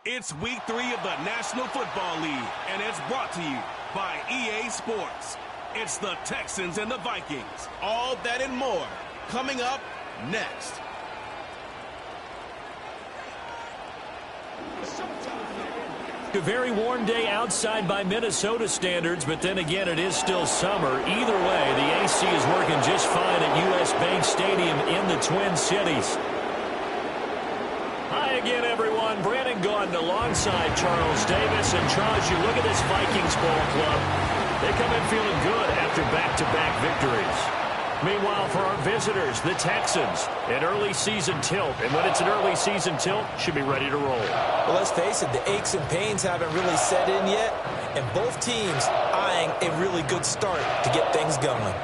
It's week 3 of the National Football League, and it's brought to you by EA Sports. It's the Texans and the Vikings. All that and more coming up next. A very warm day outside by Minnesota standards, but then again, it is still summer. Either way, the AC is working just fine at U.S. Bank Stadium in the Twin Cities. Hi again, everyone. Brandon Gaudin alongside Charles Davis. And Charles, you look at this Vikings ball club. They come in feeling good after back-to-back victories. Meanwhile, for our visitors, the Texans, an early season tilt. And when it's an early season tilt, should be ready to roll. Well, let's face it, the aches and pains haven't really set in yet. And both teams eyeing a really good start to get things going.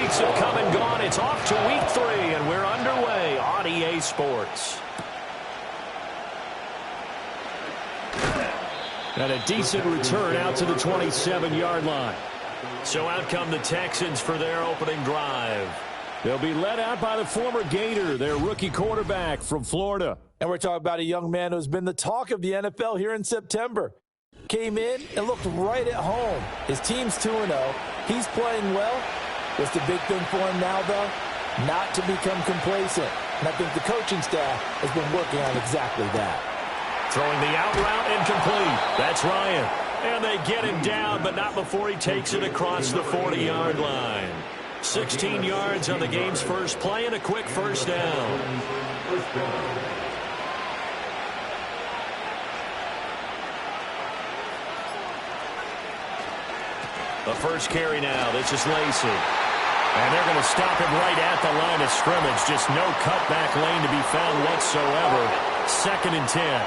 Have come and gone. It's off to week 3, and we're underway on EA Sports. And a decent return out to the 27-yard line. So out come the Texans for their opening drive. They'll be led out by the former Gator, their rookie quarterback from Florida. And we're talking about a young man who's been the talk of the NFL here in September. Came in and looked right at home. His team's 2-0. He's playing well. What's the big thing for him now, though? Not to become complacent. And I think the coaching staff has been working on exactly that. Throwing the out route incomplete. That's Ryan. And they get him down, but not before he takes it across the 40-yard line. 16 yards on the game's first play and a quick first down. The first carry now. This is Lacy. And they're going to stop him right at the line of scrimmage. Just no cutback lane to be found whatsoever. 2nd and 10.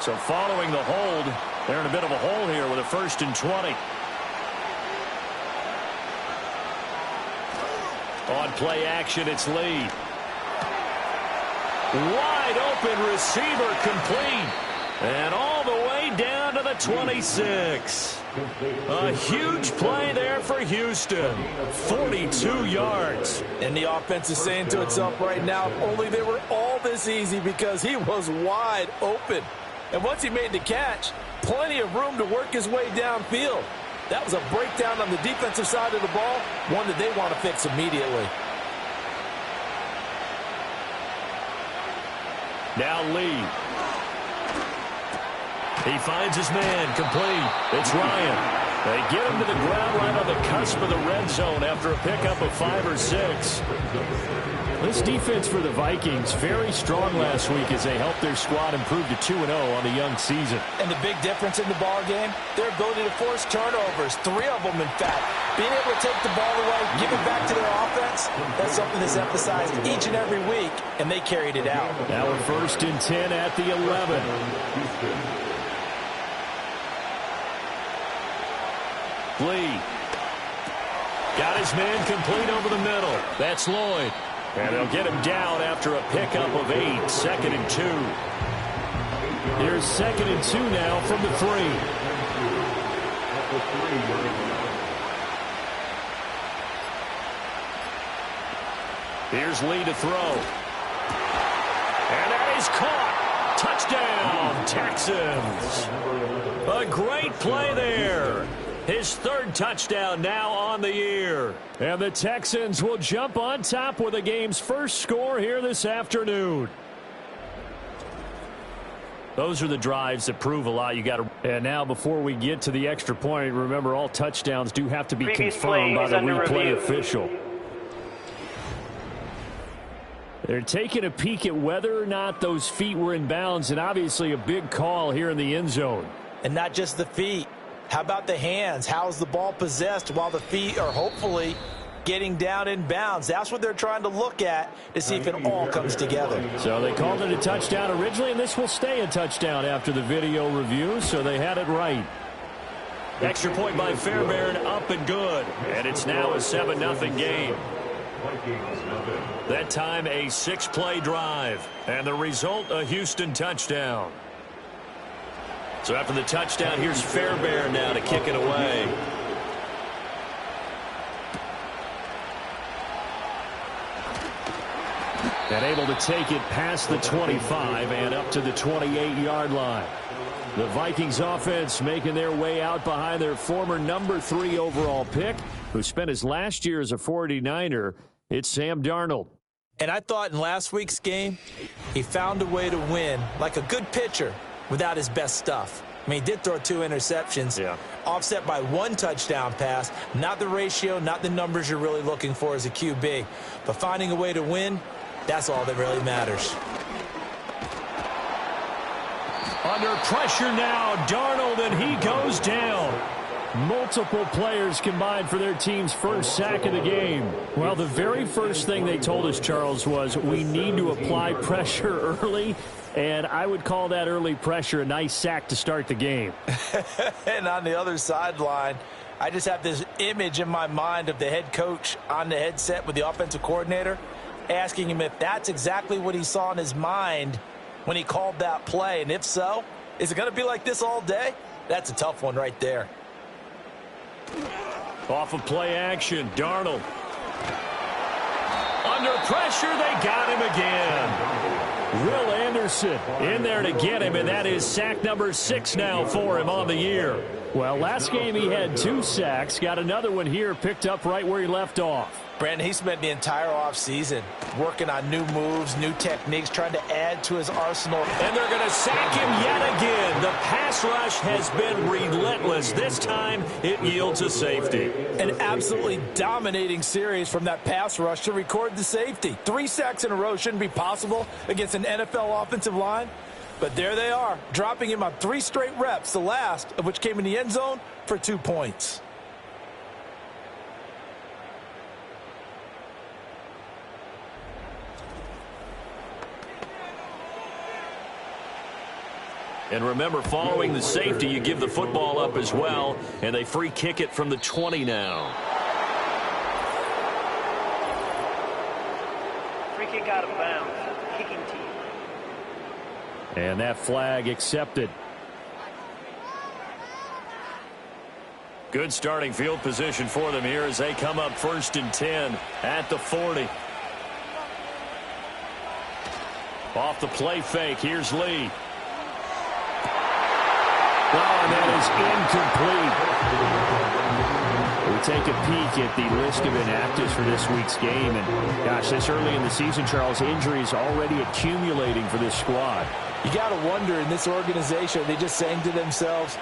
So following the hold, they're in a bit of a hole here with a 1st and 20. On play action, it's Lee. Wide open receiver complete. And all the way down to the 26. A huge play there for Houston. 42 yards. And the offense is saying to itself right now, if only they were all this easy, because he was wide open. And once he made the catch, plenty of room to work his way downfield. That was a breakdown on the defensive side of the ball, one that they want to fix immediately. Now Lee. He finds his man complete. It's Ryan. They get him to the ground right on the cusp of the red zone after a pickup of 5 or 6. This defense for the Vikings, very strong last week as they helped their squad improve to 2-0 on the young season. And the big difference in the ball game, their ability to force turnovers, 3 of them in fact. Being able to take the ball away, give it back to their offense, that's something that's emphasized each and every week, and they carried it out. Now we're 1st and 10 at the 11. Lee. Got his man complete over the middle. That's Lloyd. And they'll get him down after a pickup of 8. 2nd and 2. Here's 2nd and 2 now from the 3. Here's Lee to throw. And that is caught. Touchdown, Texans. A great play there. His 3rd touchdown now on the year. And the Texans will jump on top with the game's first score here this afternoon. Those are the drives that prove a lot. You got to. And now before we get to the extra point, remember all touchdowns do have to be confirmed by the replay official. They're taking a peek at whether or not those feet were in bounds, and obviously a big call here in the end zone. And not just the feet. How about the hands? How's the ball possessed while the feet are hopefully getting down in bounds? That's what they're trying to look at to see if it all comes together. So they called it a touchdown originally, and this will stay a touchdown after the video review, so they had it right. Extra point by Fairbairn, up and good. And it's now a 7-0 game. That time a 6-play drive. And the result, a Houston touchdown. So after the touchdown, here's Fairbairn now to kick it away. And able to take it past the 25 and up to the 28-yard line. The Vikings offense making their way out behind their former number 3 overall pick, who spent his last year as a 49er. It's Sam Darnold. And I thought in last week's game, he found a way to win like a good pitcher without his best stuff. I mean, he did throw 2 interceptions, offset by 1 touchdown pass. Not the ratio, not the numbers you're really looking for as a QB. But finding a way to win, that's all that really matters. Under pressure now, Darnold, and he goes down. Multiple players combined for their team's first sack of the game. Well, the very first thing they told us, Charles, was we need to apply pressure early, and I would call that early pressure a nice sack to start the game. And on the other sideline, I just have this image in my mind of the head coach on the headset with the offensive coordinator, asking him if that's exactly what he saw in his mind when he called that play. And if so, is it going to be like this all day? That's a tough one right there. Off of play action, Darnold. Under pressure, they got him again. Will Anderson in there to get him, and that is sack number 6 now for him on the year. Well, last game he had 2 sacks. Got another one here picked up right where he left off. Brandon, he spent the entire offseason working on new moves, new techniques, trying to add to his arsenal. And they're going to sack him yet again. The pass rush has been relentless. This time it yields a safety. An absolutely dominating series from that pass rush to record the safety. 3 sacks in a row shouldn't be possible against an NFL offensive line. But there they are, dropping him on 3 straight reps, the last of which came in the end zone for 2 points. And remember, following the safety, you give the football up as well, and they free kick it from the 20 now. Free kick out of bounds. Kicking team. And that flag accepted. Good starting field position for them here as they come up 1st and 10 at the 40. Off the play fake, here's Lee. Oh, and that is incomplete. We take a peek at the list of inactives for this week's game. And, gosh, this early in the season, Charles, injuries already accumulating for this squad. You got to wonder in this organization, are they just saying to themselves,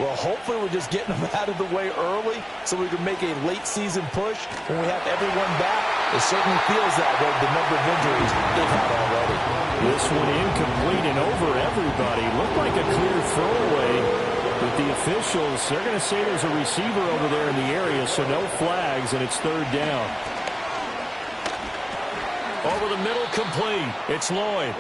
well, hopefully we're just getting them out of the way early so we can make a late-season push when we have everyone back. It certainly feels that way, the number of injuries they've had already. This one incomplete and over everybody. Looked like a clear throwaway, but the officials, they're going to say there's a receiver over there in the area, so no flags, and it's 3rd down. Over the middle, complete. It's Lloyd.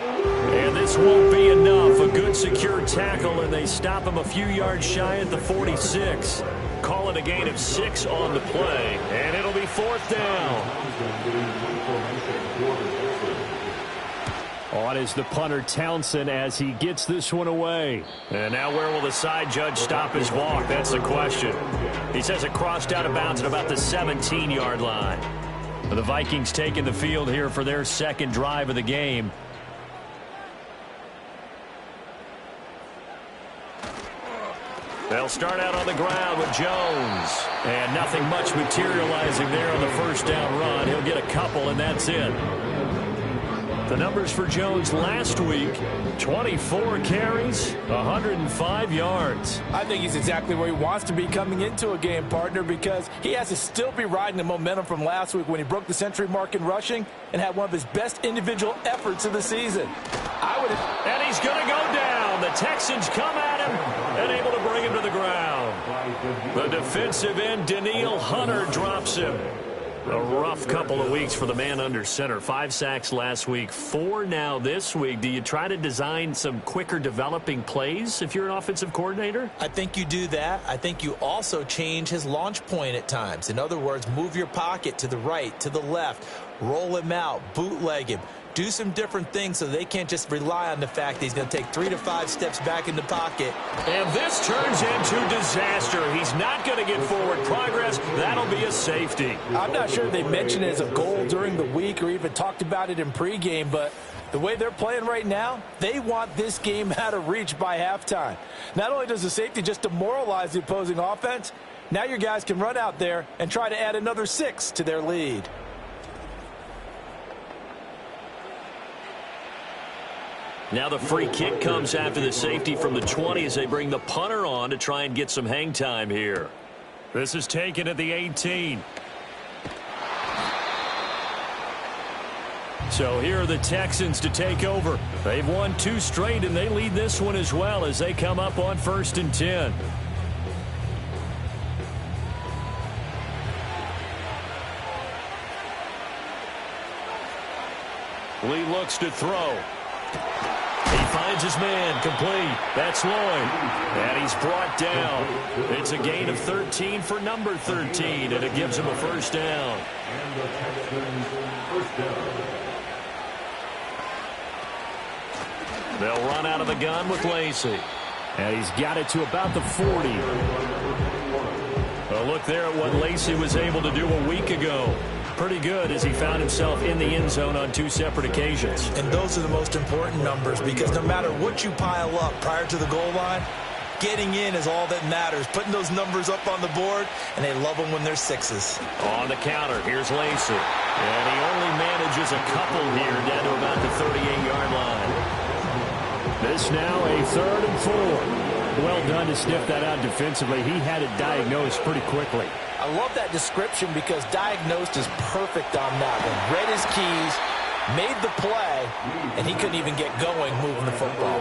And this won't be enough. A good secure tackle, and they stop him a few yards shy at the 46. Call it a gain of 6 on the play, and it'll be 4th down. On is the punter Townsend as he gets this one away. And now where will the side judge stop his walk? That's the question. He says it crossed out of bounds at about the 17-yard line. The Vikings taking the field here for their 2nd drive of the game. They'll start out on the ground with Jones. And nothing much materializing there on the 1st down run. He'll get a couple, and that's it. The numbers for Jones last week, 24 carries, 105 yards. I think he's exactly where he wants to be coming into a game, partner, because he has to still be riding the momentum from last week when he broke the century mark in rushing and had one of his best individual efforts of the season. And he's going to go down. The Texans come at him and able to bring him to the ground. The defensive end, Danielle Hunter, drops him. A rough couple of weeks for the man under center. 5 sacks last week, 4 now this week. Do you try to design some quicker developing plays if you're an offensive coordinator? I think you do that. I think you also change his launch point at times. In other words, move your pocket to the right, to the left. roll him out, bootleg him, do some different things so they can't just rely on the fact that he's going to take 3 to 5 steps back in the pocket. And this turns into disaster. He's not going to get forward progress. That'll be a safety. I'm not sure they mentioned it as a goal during the week or even talked about it in pregame, but the way they're playing right now, they want this game out of reach by halftime. Not only does the safety just demoralize the opposing offense, now your guys can run out there and try to add another 6 to their lead. Now the free kick comes after the safety from the 20 as they bring the punter on to try and get some hang time here. This is taken at the 18. So here are the Texans to take over. They've won 2 straight, and they lead this one as well as they come up on 1st and 10. Lee looks to throw. He finds his man, complete. That's Lloyd. And he's brought down. It's a gain of 13 for number 13, and it gives him a first down. They'll run out of the gun with Lacey. And he's got it to about the 40. A look there at what Lacey was able to do a week ago. Pretty good as he found himself in the end zone on 2 separate occasions. And those are the most important numbers because no matter what you pile up prior to the goal line, getting in is all that matters. Putting those numbers up on the board, and they love them when they're 6s. On the counter, here's Lacey. And he only manages a couple here down to about the 38-yard line. This now a 3rd and 4. Well done to sniff that out defensively. He had it diagnosed pretty quickly. I love that description because diagnosed is perfect on that one. Read his keys, made the play, and he couldn't even get going moving the football.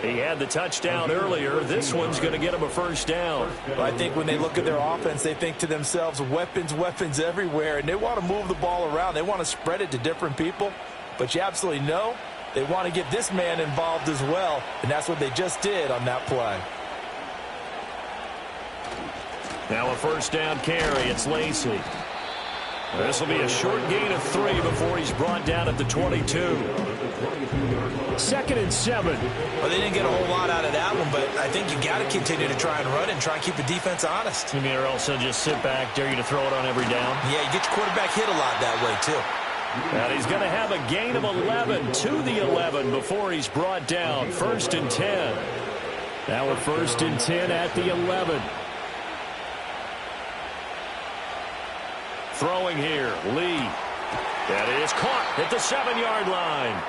He had the touchdown earlier. This one's going to get him a first down. Well, I think when they look at their offense, they think to themselves, weapons, weapons everywhere, and they want to move the ball around. They want to spread it to different people, but you absolutely know they want to get this man involved as well, and that's what they just did on that play. Now a first down carry. It's Lacey. This will be a short gain of 3 before he's brought down at the 22. 2nd and 7. Well, they didn't get a whole lot out of that one, but I think you got to continue to try and run and try and keep the defense honest. You mean or else they'll just sit back, dare you to throw it on every down? Yeah, you get your quarterback hit a lot that way, too. And he's going to have a gain of 11 to the 11 before he's brought down. 1st and 10. Now a 1st and 10 at the 11. Throwing here, Lee. That is caught at the 7-yard line.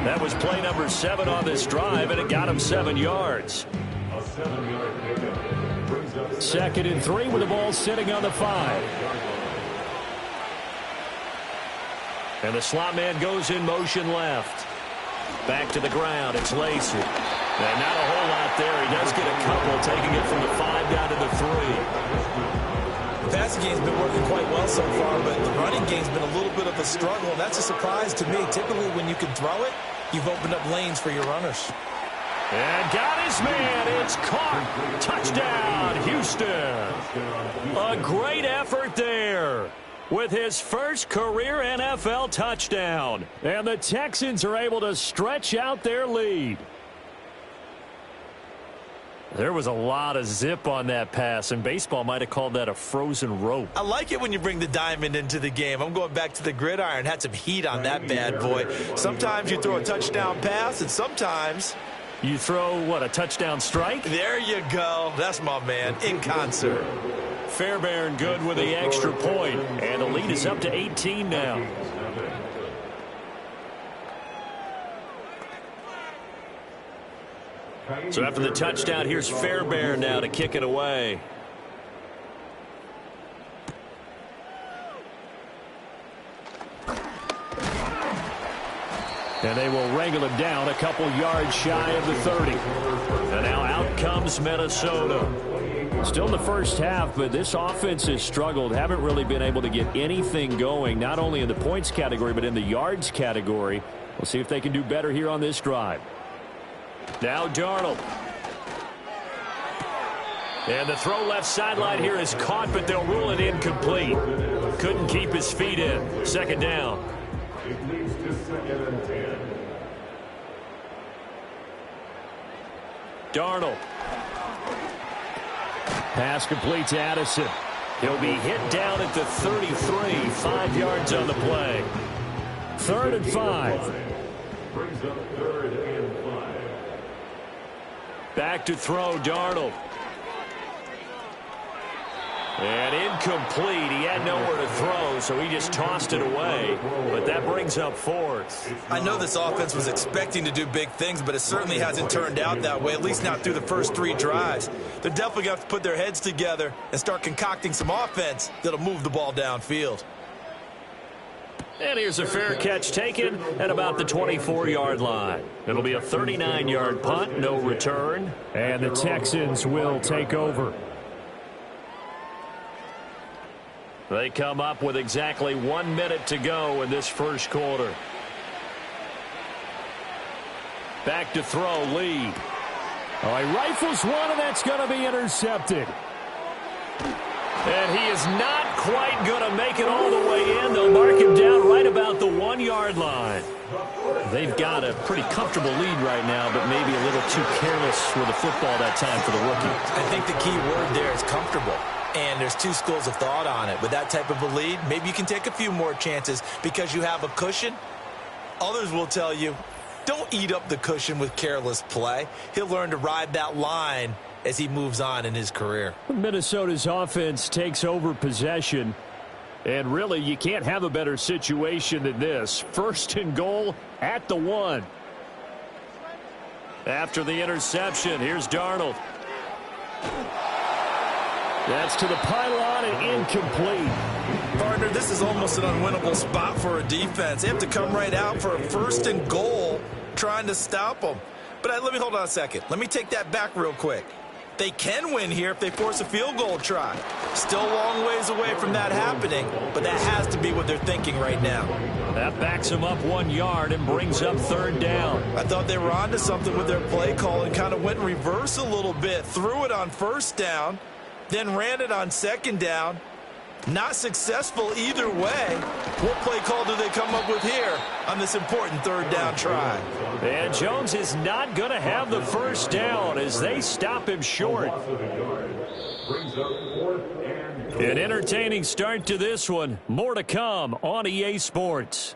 That was play number 7 on this drive, and it got him 7 yards. 2nd and 3 with the ball sitting on the 5. And the slot man goes in motion left. Back to the ground, it's Lacey. And not a whole lot there. He does get a couple, taking it from the 5 down to the 3. The passing game's been working quite well so far, but the running game's been a little bit of a struggle, and that's a surprise to me. Typically, when you can throw it, you've opened up lanes for your runners. And got his man. It's caught. Touchdown, Houston. A great effort there with his first career NFL touchdown. And the Texans are able to stretch out their lead. There was a lot of zip on that pass, and baseball might have called that a frozen rope. I like it when you bring the diamond into the game. I'm going back to the gridiron. Had some heat on that bad boy. Sometimes you throw a touchdown pass, and sometimes you throw, what, a touchdown strike? There you go. That's my man, in concert. Fairbairn good with the extra point, and the lead is up to 18 now. So after the touchdown, here's Fairbairn now to kick it away. And they will wrangle him down a couple yards shy of the 30. And now out comes Minnesota. Still in the first half, but this offense has struggled. Haven't really been able to get anything going, not only in the points category, but in the yards category. We'll see if they can do better here on this drive. Now Darnold. And the throw left sideline here is caught, but they'll rule it incomplete. couldn't keep his feet in. Second down. It leads to 2nd and 10. Darnold. Pass complete to Addison. He'll be hit down at the 33, 5 yards on the play. 3rd and 5. Brings up 3rd and 5. Back to throw, Darnold. And incomplete. He had nowhere to throw, so he just tossed it away. But that brings up 4th. I know this offense was expecting to do big things, but it certainly hasn't turned out that way, at least not through the first 3 drives. They're definitely going to have to put their heads together and start concocting some offense that'll move the ball downfield. And here's a fair catch taken at about the 24-yard line. It'll be a 39-yard punt, no return. And the Texans will take over. They come up with exactly 1 minute to go in this first quarter. Back to throw, Lee. Oh, he rifles one, and that's going to be intercepted. And he is not quite going to make it all the way in. They'll mark him down right about the 1-yard line. They've got a pretty comfortable lead right now, but maybe a little too careless with the football that time for the rookie. I think the key word there is comfortable. And there's 2 schools of thought on it. With that type of a lead, maybe you can take a few more chances because you have a cushion. Others will tell you, don't eat up the cushion with careless play. He'll learn to ride that line as he moves on in his career. Minnesota's offense takes over possession. And really, you can't have a better situation than this. 1st and goal at the 1. After the interception, here's Darnold. That's to the pylon and incomplete. Partner, this is almost an unwinnable spot for a defense. They have to come right out for a 1st and goal trying to stop them. But let me hold on a second. Let me take that back real quick. They can win here if they force a field goal try. Still a long ways away from that happening, but that has to be what they're thinking right now. That backs them up 1 yard and brings up 3rd down. I thought they were onto something with their play call and kind of went in reverse a little bit. Threw it on 1st down, then ran it on 2nd down. Not successful either way. What play call do they come up with here on this important 3rd down try? And Jones is not going to have the 1st down as they stop him short. An entertaining start to this one. More to come on EA Sports.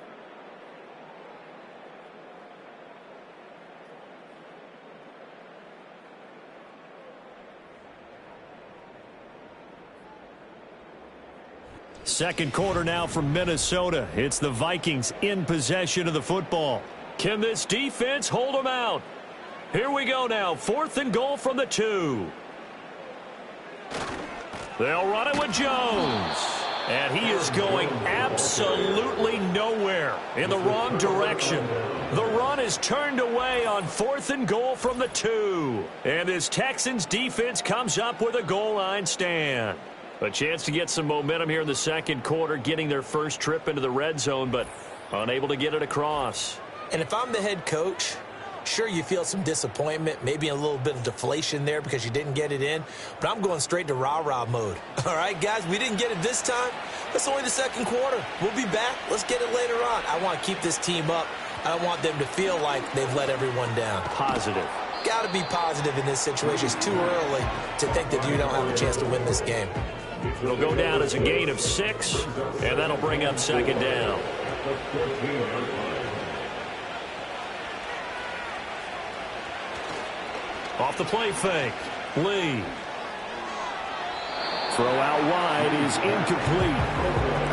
Second quarter now from Minnesota. It's the Vikings in possession of the football. Can this defense hold them out? Here we go now. 4th and goal from the 2. They'll run it with Jones. And he is going absolutely nowhere in the wrong direction. The run is turned away on 4th and goal from the 2. And this Texans defense comes up with a goal line stand. A chance to get some momentum here in the second quarter, getting their first trip into the red zone, but unable to get it across. And if I'm the head coach, sure, you feel some disappointment, maybe a little bit of deflation there because you didn't get it in, but I'm going straight to rah-rah mode. All right, guys, we didn't get it this time. That's only the second quarter. We'll be back. Let's get it later on. I want to keep this team up. I don't want them to feel like they've let everyone down. Positive. Got to be positive in this situation. It's too early to think that you don't have a chance to win this game. It'll go down as a gain of 6, and that'll bring up 2nd down. Off the play fake, Lee. Throw out wide is incomplete.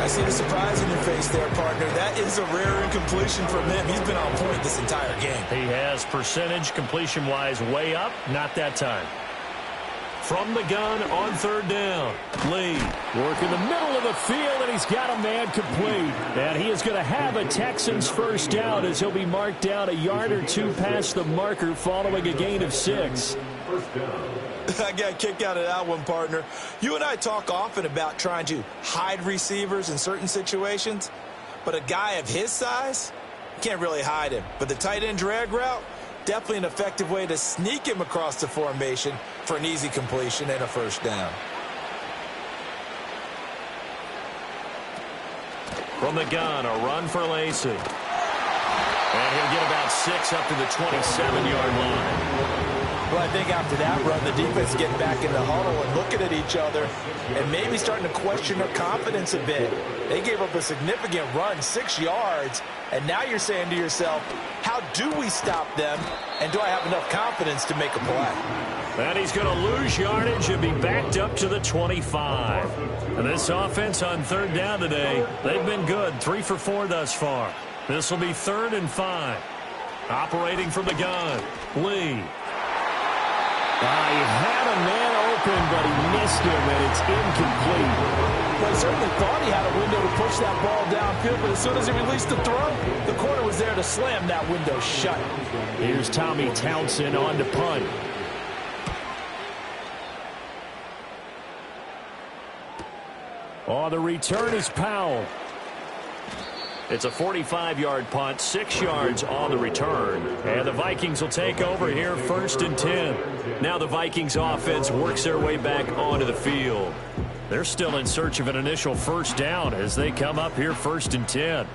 I see the surprise in your face there, partner. That is a rare incompletion from him. He's been on point this entire game. He has percentage completion-wise way up, not that time. From the gun on 3rd down, Lee. Work in the middle of the field, and he's got a man complete. And he is going to have a Texans 1st down as he'll be marked down a yard or 2 past the marker following a gain of 6. I got a kick out of that one, partner. You and I talk often about trying to hide receivers in certain situations, but a guy of his size, can't really hide him. But the tight end drag route, definitely an effective way to sneak him across the formation for an easy completion and a 1st down. From the gun, a run for Lacey. And he'll get about 6 up to the 27-yard line. Well, I think after that run, the defense getting back in the huddle and looking at each other and maybe starting to question their confidence a bit. They gave up a significant run, 6 yards, and now you're saying to yourself, how do we stop them, and do I have enough confidence to make a play? And he's going to lose yardage and be backed up to the 25. And this offense on third down today, they've been good, 3 for 4 thus far. This will be 3rd and 5. Operating from the gun, Lee. He had a man open, but he missed him, and it's incomplete. Well, he certainly thought he had a window to push that ball downfield, but as soon as he released the throw, the corner was there to slam that window shut. Here's Tommy Townsend on to punt. Oh, the return is Powell. It's a 45-yard punt, 6 yards on the return. And the Vikings will take over here, 1st and 10. Now the Vikings offense works their way back onto the field. They're still in search of an initial first down as they come up here, 1st and 10.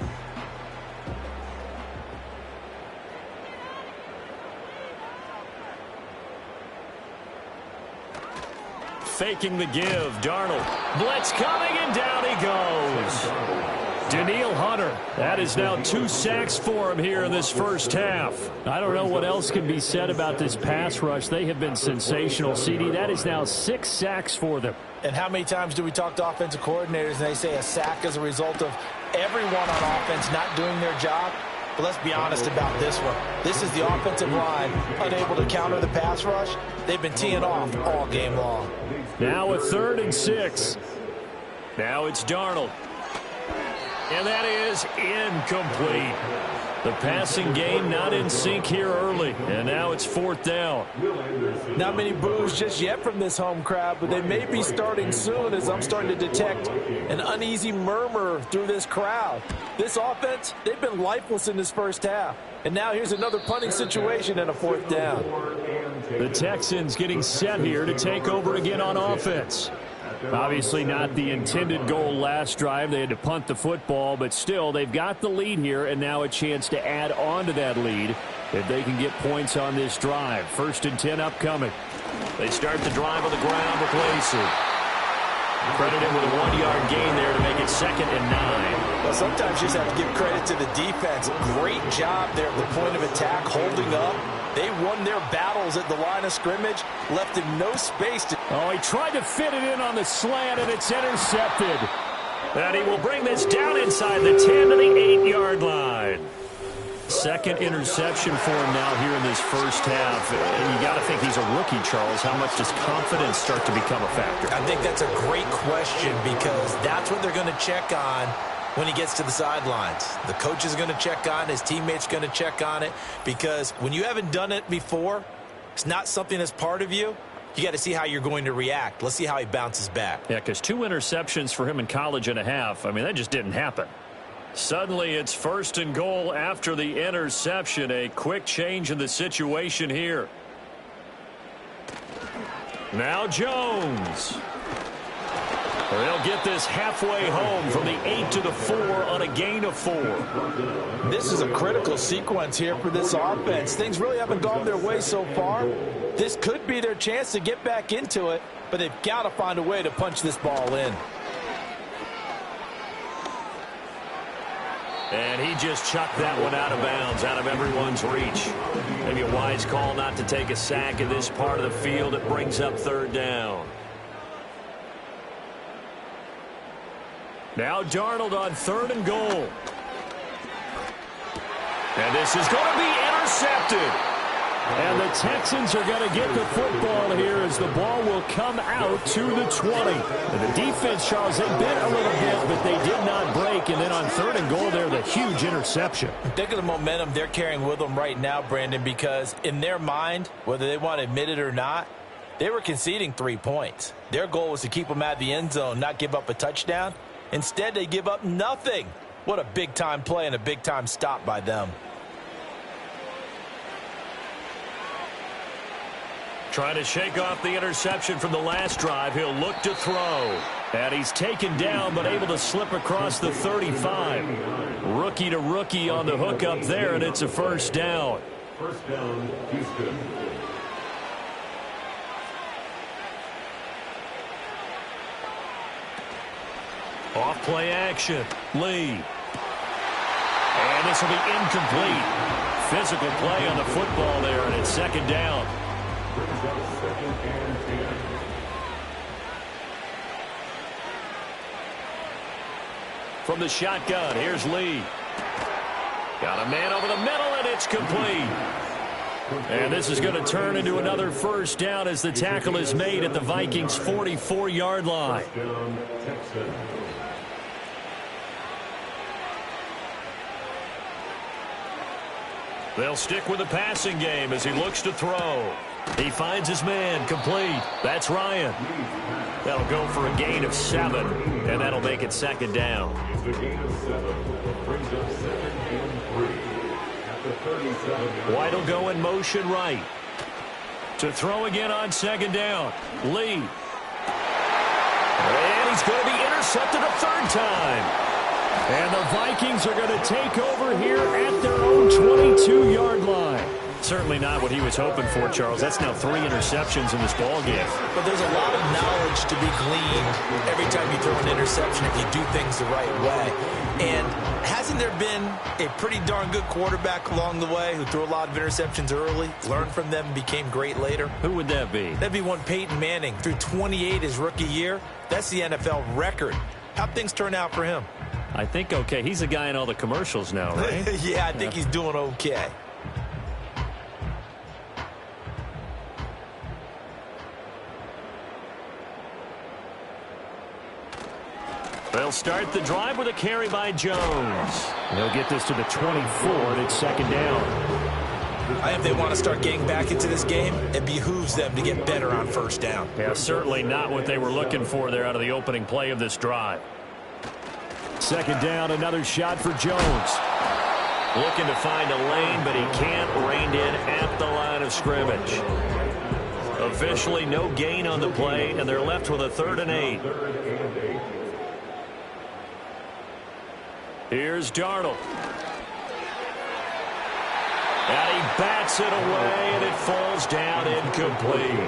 Faking the give, Darnold. Blitz coming, and down he goes. Danielle Hunter, that is now 2 sacks for him here in this first half. I don't know what else can be said about this pass rush. They have been sensational, CD. That is now 6 sacks for them. And how many times do we talk to offensive coordinators and they say a sack as a result of everyone on offense not doing their job? But let's be honest about this one. This is the offensive line unable to counter the pass rush. They've been teeing off all game long. Now a 3rd and 6. Now it's Darnold. And that is incomplete. The passing game not in sync here early. And now it's 4th down. Not many boos just yet from this home crowd, but they may be starting soon as I'm starting to detect an uneasy murmur through this crowd. This offense, they've been lifeless in this first half. And now here's another punting situation and a 4th down. The Texans getting set here to take over again on offense. Obviously not the intended goal last drive. They had to punt the football, but still they've got the lead here and now a chance to add on to that lead if they can get points on this drive. 1st and 10 upcoming. They start the drive on the ground with Lacey. Credited with a 1-yard gain there to make it 2nd and 9. Well, sometimes you just have to give credit to the defense. Great job there at the point of attack, holding up. They won their battles at the line of scrimmage, left him no space to... Oh, he tried to fit it in on the slant, and it's intercepted. And he will bring this down inside the 10 to the 8-yard line. 2nd interception for him now here in this first half. And you got to think he's a rookie, Charles. How much does confidence start to become a factor? I think that's a great question because that's what they're going to check on when he gets to the sidelines. The coach is going to check on it. His teammates going to check on it because when you haven't done it before, it's not something that's part of you. You got to see how you're going to react. Let's see how he bounces back. Yeah, because 2 interceptions for him in college and a half. I mean, that just didn't happen. Suddenly, it's 1st and goal after the interception. A quick change in the situation here. Now Jones. They'll get this halfway home from the 8 to the 4 on a gain of 4. This is a critical sequence here for this offense. Things really haven't gone their way so far. This could be their chance to get back into it, but they've got to find a way to punch this ball in. And he just chucked that one out of bounds, out of everyone's reach. Maybe a wise call not to take a sack in this part of the field. It brings up 3rd down. Now Darnold on 3rd and goal. And this is going to be intercepted. And the Texans are going to get the football here as the ball will come out to the 20. And the defense, Charles, they bit a little bit, but they did not break. And then on 3rd and goal there, the huge interception. Think of the momentum they're carrying with them right now, Brandon, because in their mind, whether they want to admit it or not, they were conceding 3 points. Their goal was to keep them out of the end zone, not give up a touchdown. Instead, they give up nothing. What a big-time play and a big-time stop by them. Trying to shake off the interception from the last drive. He'll look to throw. And he's taken down but able to slip across the 35. Rookie to rookie on the hook up there, and it's a first down. First down, Houston. Off play action. Lee. And this will be incomplete. Physical play on the football there, and it's second down. Brings up second and 10. From the shotgun, here's Lee. Got a man over the middle, and it's complete. And this is going to turn into another first down as the tackle is made at the Vikings' 44-yard line. First down, Texans. They'll stick with the passing game as he looks to throw. He finds his man, complete. That's Ryan. That'll go for a gain of 7, and that'll make it second down. It's a gain of 7. Brings up second and 3 at the 37. White will go in motion right. To throw again on second down. Lee. And he's going to be intercepted a third time. And the Vikings are going to take over here at their own 22-yard line. Certainly not what he was hoping for, Charles. That's now 3 interceptions in this ballgame. But there's a lot of knowledge to be gleaned every time you throw an interception if you do things the right way. And hasn't there been a pretty darn good quarterback along the way who threw a lot of interceptions early, learned from them, and became great later? Who would that be? That'd be one Peyton Manning. Threw 28 his rookie year. That's the NFL record. How'd things turn out for him? I think okay. He's a guy in all the commercials now, right? Yeah, I think he's doing okay. They'll start the drive with a carry by Jones. They'll get this to the 24, and it's second down. I think if they want to start getting back into this game, it behooves them to get better on first down. Yeah, certainly not what they were looking for there out of the opening play of this drive. Second down, another shot for Jones. Looking to find a lane, but he can't. Reined in at the line of scrimmage. Officially no gain on the play, and they're left with a 3rd and 8. Here's Darnold. And he bats it away, and it falls down incomplete.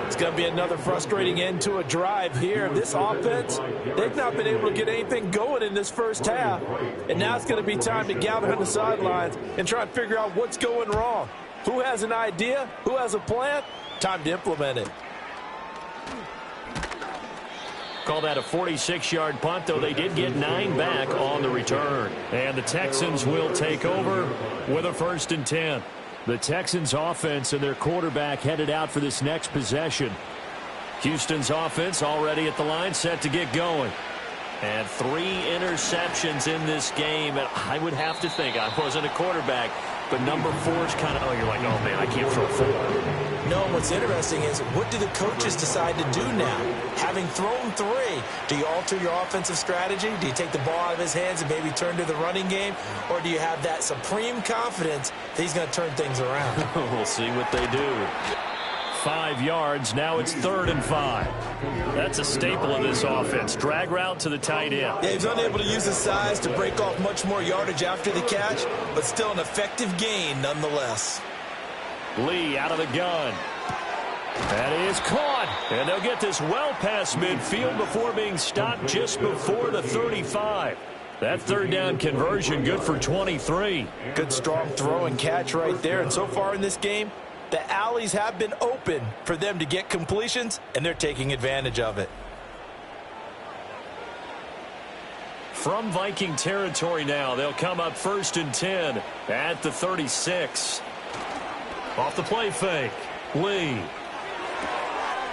It's going to be another frustrating end to a drive here. This offense, they've not been able to get anything going in this first half. And now it's going to be time to gather on the sidelines and try and figure out what's going wrong. Who has an idea? Who has a plan? Time to implement it. Call that a 46-yard punt, though they did get 9 back on the return. And the Texans will take over with a 1st and 10. The Texans offense and their quarterback headed out for this next possession. Houston's offense already at the line, set to get going. And 3 interceptions in this game. And I would have to think, I wasn't a quarterback, but number 4 is kind of, oh, you're like, oh, man, I can't throw 4. No, what's interesting is what do the coaches decide to do now? Having thrown 3, do you alter your offensive strategy? Do you take the ball out of his hands and maybe turn to the running game? Or do you have that supreme confidence that he's going to turn things around? We'll see what they do. 5 yards. Now it's 3rd and 5. That's a staple of this offense. Drag route to the tight end. Yeah, he's unable to use his size to break off much more yardage after the catch, but still an effective gain nonetheless. Lee out of the gun. That is caught. And they'll get this well past midfield before being stopped just before the 35. That 3rd down conversion good for 23. Good strong throw and catch right there. And so far in this game, the alleys have been open for them to get completions, and they're taking advantage of it. From Viking territory now, they'll come up 1st and 10 at the 36. Off the play fake, Lee.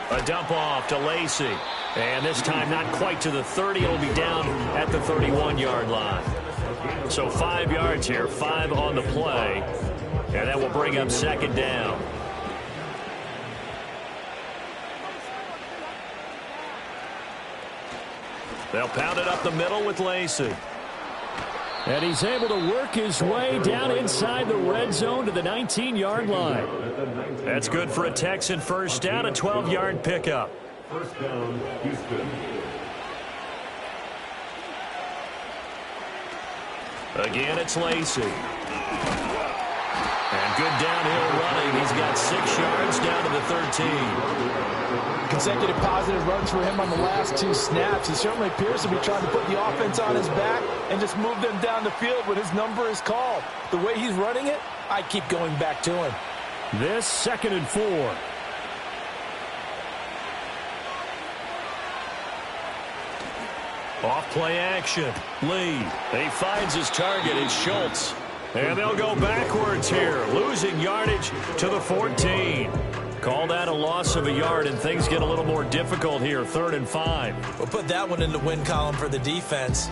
A dump off to Lacy. And this time not quite to the 30. It'll be down at the 31-yard line. So 5 yards here, 5 on the play. And that will bring up 2nd down. They'll pound it up the middle with Lacy. And he's able to work his way down inside the red zone to the 19-yard line. That's good for a Texan first down, a 12-yard pickup. First down, Houston. Again, it's Lacey. And good downhill running. He's got 6 yards down to the 13. Consecutive positive runs for him on the last 2 snaps. He certainly appears to be trying to put the offense on his back and just move them down the field when his number is called. The way he's running it, I keep going back to him. This 2nd and 4. Off play action. Lee. He finds his target. It's Schultz. And they'll go backwards here, losing yardage to the 14. Call that a loss of a yard, and things get a little more difficult here, 3rd and 5. We'll put that one in the win column for the defense.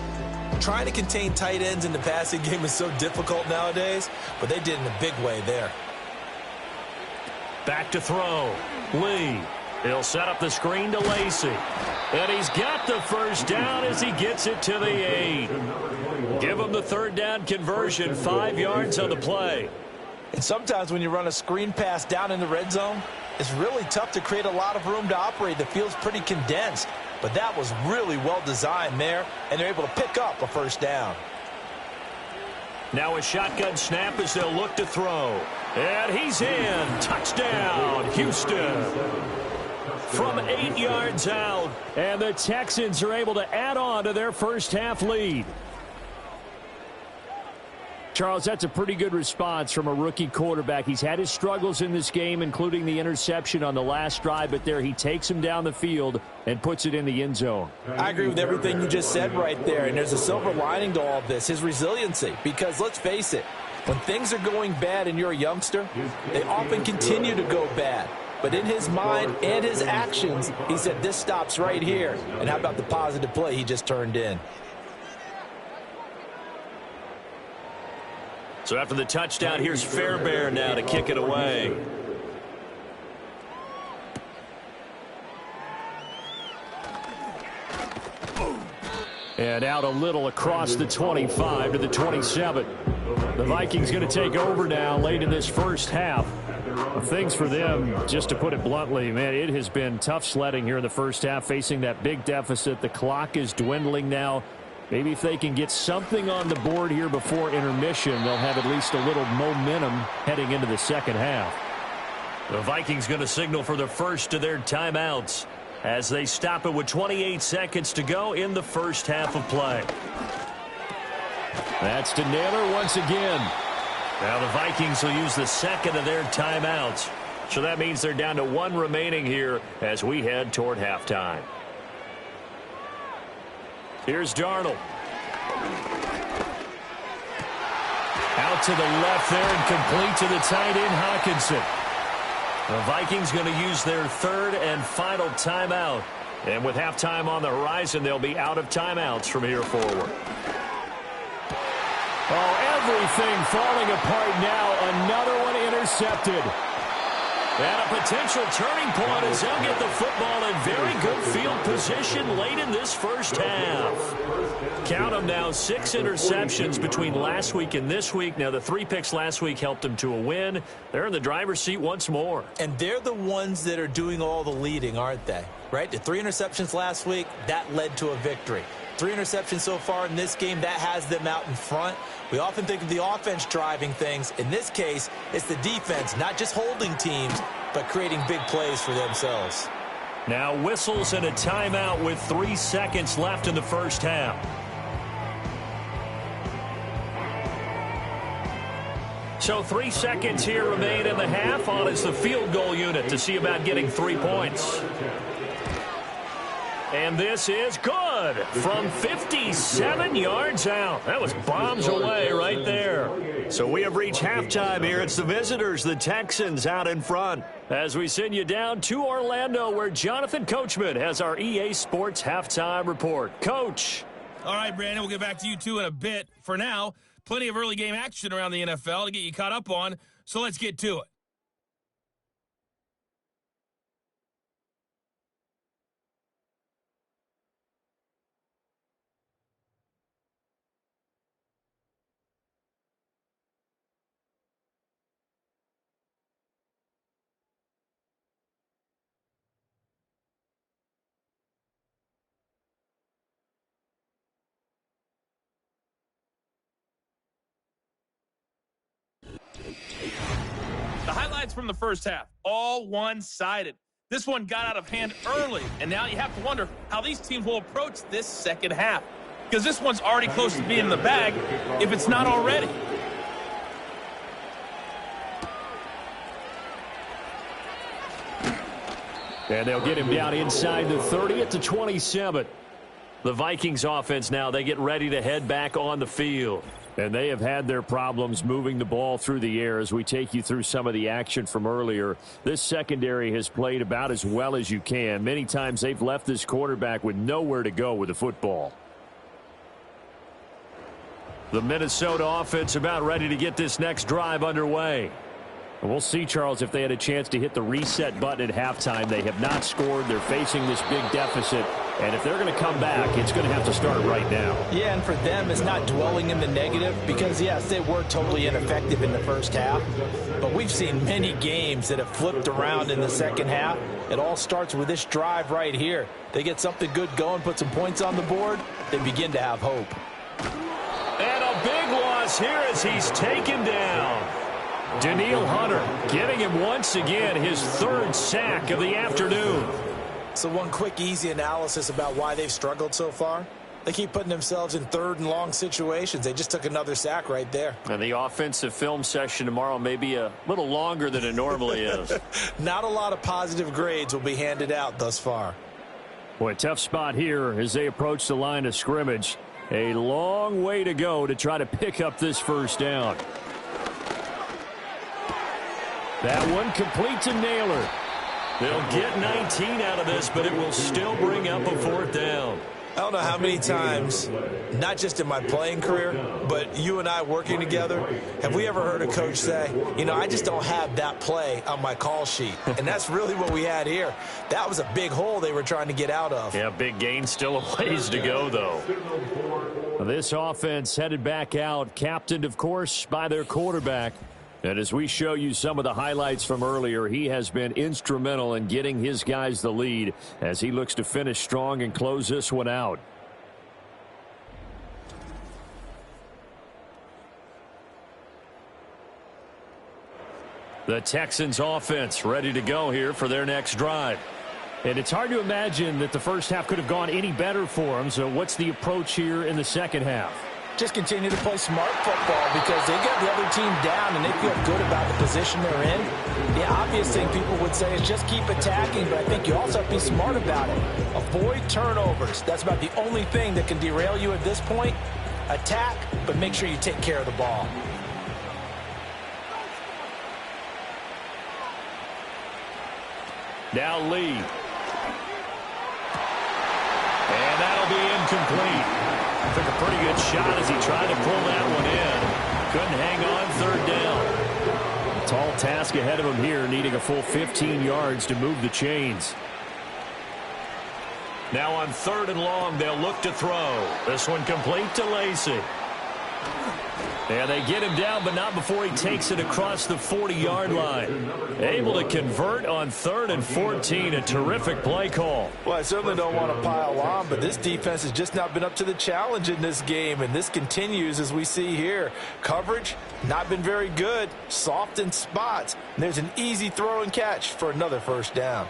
Trying to contain tight ends in the passing game is so difficult nowadays, but they did in a big way there. Back to throw. Lee. He'll set up the screen to Lacey. And he's got the first down as he gets it to the 8. Give him the 3rd down conversion, 5 yards on the play. And sometimes when you run a screen pass down in the red zone, it's really tough to create a lot of room to operate. The field's pretty condensed. But that was really well designed there, and they're able to pick up a 1st down. Now a shotgun snap as they'll look to throw. And he's in. Touchdown, Houston. From 8 yards out. And the Texans are able to add on to their first half lead. Charles, that's a pretty good response from a rookie quarterback. He's had his struggles in this game, including the interception on the last drive, but there he takes him down the field and puts it in the end zone. I agree with everything you just said right there, and there's a silver lining to all of this, his resiliency, because let's face it, when things are going bad and you're a youngster, they often continue to go bad. But in his mind and his actions, he said, this stops right here. And how about the positive play he just turned in? So after the touchdown, here's Fairbairn now to kick it away. And out a little across the 25 to the 27. The Vikings going to take over now late in this first half. Things for them, just to put it bluntly, man, it has been tough sledding here in the first half, facing that big deficit. The clock is dwindling now. Maybe if they can get something on the board here before intermission, they'll have at least a little momentum heading into the second half. The Vikings going to signal for the first of their timeouts as they stop it with 28 seconds to go in the first half of play. That's to Naylor once again. Now the Vikings will use the second of their timeouts. So that means they're down to 1 remaining here as we head toward halftime. Here's Darnold. Out to the left there and complete to the tight end Hawkinson. The Vikings going to use their 3rd and final timeout. And with halftime on the horizon, they'll be out of timeouts from here forward. Oh, everything falling apart now. Another one intercepted. And a potential turning point as they'll get the football in very good field position late in this first half. Count them now, 6 interceptions between last week and this week. Now, the 3 picks last week helped them to a win. They're in the driver's seat once more. And they're the ones that are doing all the leading, aren't they? Right? The 3 interceptions last week, that led to a victory. 3 interceptions so far in this game, that has them out in front. We often think of the offense driving things. In this case, it's the defense, not just holding teams, but creating big plays for themselves. Now whistles and a timeout with 3 seconds left in the first half. So 3 seconds here remain in the half. On is the field goal unit to see about getting 3 points. And this is good from 57 yards out. That was bombs away right there. So we have reached halftime here. It's the visitors, the Texans, out in front. As we send you down to Orlando, where Jonathan Coachman has our EA Sports halftime report. Coach. All right, Brandon, we'll get back to you two in a bit. For now, plenty of early game action around the NFL to get you caught up on, so let's get to it. from the first half, all one-sided. This one got out of hand early, and now you have to wonder how these teams will approach this second half, because this one's already close to being in the bag if it's not already. And they'll get him down inside the 30 at the 27. The Vikings offense now, they get ready to head back on the field. And they have had their problems moving the ball through the air as we take you through some of the action from earlier. This secondary has played about as well as you can. Many times they've left this quarterback with nowhere to go with the football. The Minnesota offense about ready to get this next drive underway. And we'll see, Charles, if they had a chance to hit the reset button at halftime. They have not scored. They're facing this big deficit. And if they're going to come back, it's going to have to start right now. Yeah, and for them, it's not dwelling in the negative because, yes, they were totally ineffective in the first half. But we've seen many games that have flipped around in the second half. It all starts with this drive right here. They get something good going, put some points on the board, they begin to have hope. And a big loss here as he's taken down. Danielle Hunter getting him once again his third sack of the afternoon. So one quick, easy analysis about why they've struggled so far. They keep putting themselves in third and long situations. They just took another sack right there. And the offensive film session tomorrow may be a little longer than it normally is. Not a lot of positive grades will be handed out thus far. Boy, tough spot here as they approach the line of scrimmage. A long way to go to try to pick up this first down. That one complete to Naylor. They'll get 19 out of this, but it will still bring up a fourth down. I don't know how many times, not just in my playing career, but you and I working together, have we ever heard a coach say, you know, I just don't have that play on my call sheet. And that's really what we had here. That was a big hole they were trying to get out of. Yeah, big gain, still a ways to go, though. This offense headed back out, captained, of course, by their quarterback. And as we show you some of the highlights from earlier, he has been instrumental in getting his guys the lead as he looks to finish strong and close this one out. The Texans offense ready to go here for their next drive. And it's hard to imagine that the first half could have gone any better for them. So what's the approach here in the second half? Just continue to play smart football because they got the other team down and they feel good about the position they're in. The obvious thing people would say is just keep attacking, but I think you also have to be smart about it. Avoid turnovers. That's about the only thing that can derail you at this point. Attack, but make sure you take care of the ball. Now Lee. And that'll be incomplete. Took a pretty good shot as he tried to pull that one in. Couldn't hang on third down. Tall task ahead of him here, needing a full 15 yards to move the chains. Now on third and long, they'll look to throw. This one complete to Lacey. And they get him down, but not before he takes it across the 40-yard line. Able to convert on 3rd and 14. A terrific play call. Well, I certainly don't want to pile on, but this defense has just not been up to the challenge in this game, and this continues as we see here. Coverage, not been very good. Soft in spots. And there's an easy throw and catch for another first down.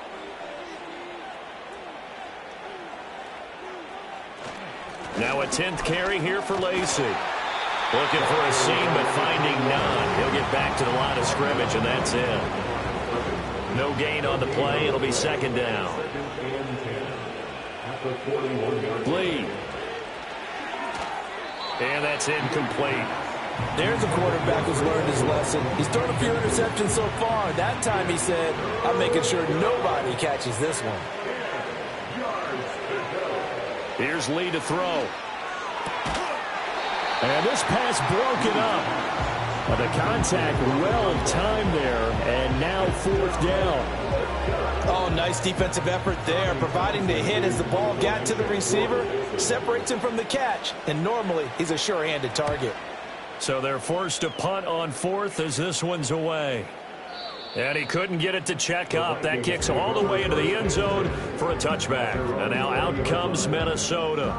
Now a 10th carry here for Lacey. Looking for a seam, but finding none. He'll get back to the line of scrimmage, and that's it. No gain on the play. It'll be second down. Lee. And that's incomplete. There's a quarterback who's learned his lesson. He's thrown a few interceptions so far. That time he said, I'm making sure nobody catches this one. Here's Lee to throw. And this pass broken up. The contact well timed there, and now fourth down. Oh, nice defensive effort there, providing the hit as the ball got to the receiver, separates him from the catch, and normally he's a sure-handed target. So they're forced to punt on fourth as this one's away. And he couldn't get it to check up. That kicks all the way into the end zone for a touchback. And now out comes Minnesota.